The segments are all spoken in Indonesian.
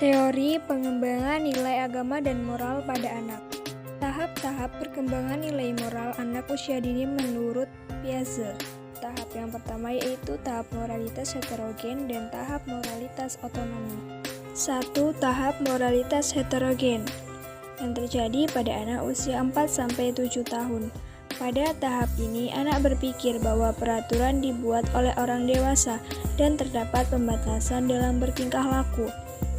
Teori pengembangan nilai agama dan moral pada anak. Tahap-tahap perkembangan nilai moral anak usia dini menurut Piaget. Tahap yang pertama yaitu tahap moralitas heterogen dan tahap moralitas otonomi. 1. Tahap moralitas heterogen yang terjadi pada anak usia 4-7 tahun. Pada tahap ini, anak berpikir bahwa peraturan dibuat oleh orang dewasa dan terdapat pembatasan dalam bertingkah laku.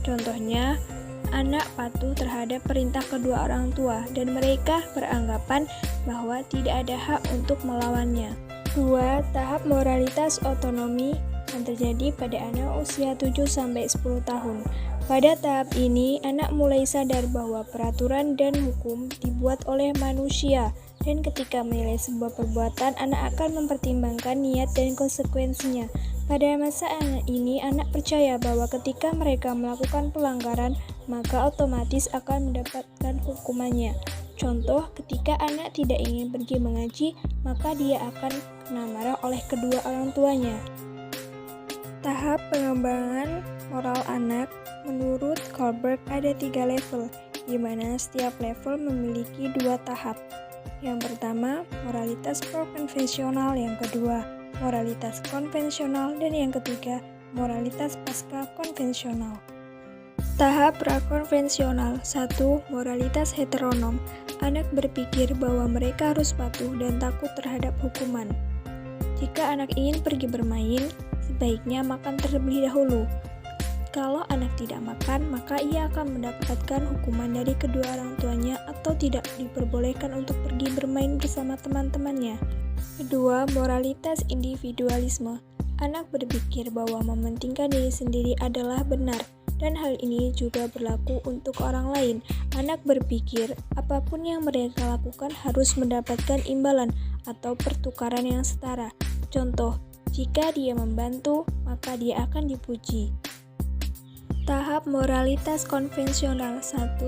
Contohnya, anak patuh terhadap perintah kedua orang tua dan mereka beranggapan bahwa tidak ada hak untuk melawannya. 2. Tahap moralitas otonomi yang terjadi pada anak usia 7-10 tahun. Pada tahap ini, anak mulai sadar bahwa peraturan dan hukum dibuat oleh manusia dan ketika menilai sebuah perbuatan, anak akan mempertimbangkan niat dan konsekuensinya. Pada masa ini, anak percaya bahwa ketika mereka melakukan pelanggaran, maka otomatis akan mendapatkan hukumannya. Contoh, ketika anak tidak ingin pergi mengaji, maka dia akan kena marah oleh kedua orang tuanya. Tahap pengembangan moral anak menurut Kohlberg ada 3 level, di mana setiap level memiliki 2 tahap. Yang pertama, moralitas pro-konvensional, yang kedua, moralitas konvensional, dan yang ketiga, moralitas pasca-konvensional. Tahap prakonvensional. 1. Moralitas heteronom. Anak berpikir bahwa mereka harus patuh dan takut terhadap hukuman. Jika anak ingin pergi bermain, sebaiknya makan terlebih dahulu. Kalau anak tidak makan, maka ia akan mendapatkan hukuman dari kedua orang tuanya atau tidak diperbolehkan untuk pergi bermain bersama teman-temannya. Kedua, moralitas individualisme. Anak berpikir bahwa mementingkan diri sendiri adalah benar, dan hal ini juga berlaku untuk orang lain. Anak berpikir apapun yang mereka lakukan harus mendapatkan imbalan atau pertukaran yang setara. Contoh, jika dia membantu, maka dia akan dipuji. Tahap moralitas konvensional. 1.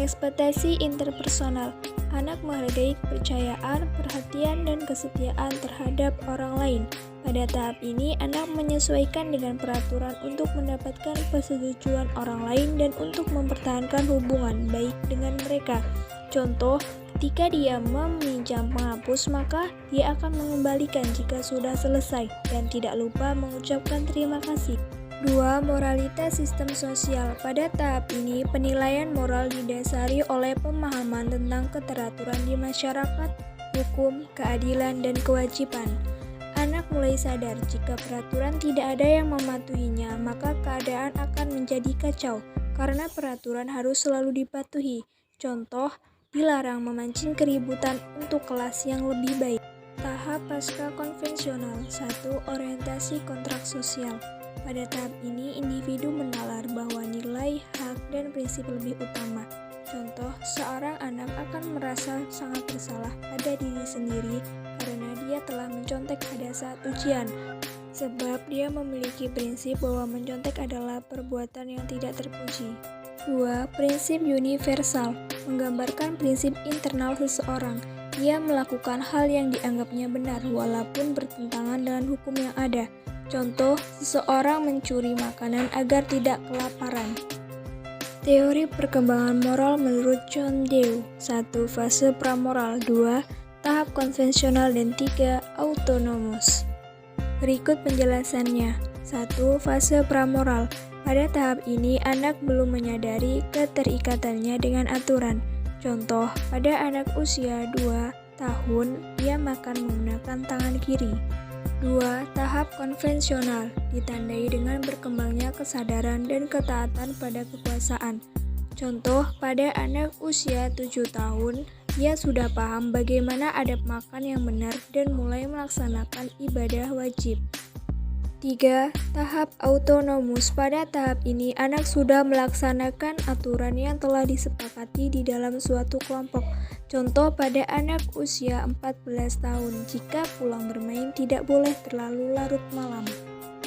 Ekspektasi interpersonal. Anak menghargai kepercayaan, perhatian, dan kesetiaan terhadap orang lain. Pada tahap ini, anak menyesuaikan dengan peraturan untuk mendapatkan persetujuan orang lain dan untuk mempertahankan hubungan baik dengan mereka. Contoh, ketika dia meminjam penghapus, maka dia akan mengembalikan jika sudah selesai dan tidak lupa mengucapkan terima kasih. 2. Moralitas sistem sosial. Pada tahap ini, penilaian moral didasari oleh pemahaman tentang keteraturan di masyarakat, hukum, keadilan, dan kewajiban. Anak mulai sadar jika peraturan tidak ada yang mematuhinya, maka keadaan akan menjadi kacau karena peraturan harus selalu dipatuhi. Contoh, dilarang memancing keributan untuk kelas yang lebih baik. Tahap pasca konvensional. 1. Orientasi kontrak sosial. Pada tahap ini, individu menalar bahwa nilai, hak, dan prinsip lebih utama. Contoh, seorang anak akan merasa sangat bersalah pada diri sendiri karena dia telah mencontek pada saat ujian, sebab dia memiliki prinsip bahwa mencontek adalah perbuatan yang tidak terpuji. 2. Prinsip universal menggambarkan prinsip internal seseorang. Dia melakukan hal yang dianggapnya benar walaupun bertentangan dengan hukum yang ada. Contoh, seseorang mencuri makanan agar tidak kelaparan. Teori perkembangan moral menurut John Dewey. 1. Fase pramoral. 2. Tahap konvensional. Dan 3. Autonomous. Berikut penjelasannya. 1. Fase pramoral. Pada tahap ini, anak belum menyadari keterikatannya dengan aturan. Contoh, pada anak usia 2 tahun, dia makan menggunakan tangan kiri. 2. Tahap konvensional ditandai dengan berkembangnya kesadaran dan ketaatan pada kekuasaan. Contoh, pada anak usia 7 tahun, dia sudah paham bagaimana adab makan yang benar dan mulai melaksanakan ibadah wajib. 3. Tahap autonomus. Pada tahap ini, anak sudah melaksanakan aturan yang telah disepakati di dalam suatu kelompok. Contoh, pada anak usia 14 tahun, jika pulang bermain tidak boleh terlalu larut malam.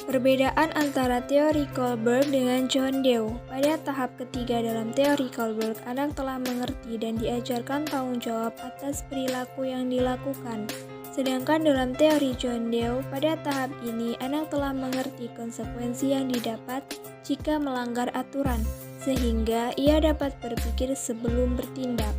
Perbedaan antara teori Kohlberg dengan John Dewey. Pada tahap ketiga dalam teori Kohlberg, anak telah mengerti dan diajarkan tanggung jawab atas perilaku yang dilakukan. Sedangkan dalam teori John Dewey, pada tahap ini anak telah mengerti konsekuensi yang didapat jika melanggar aturan. sehingga ia dapat berpikir sebelum bertindak.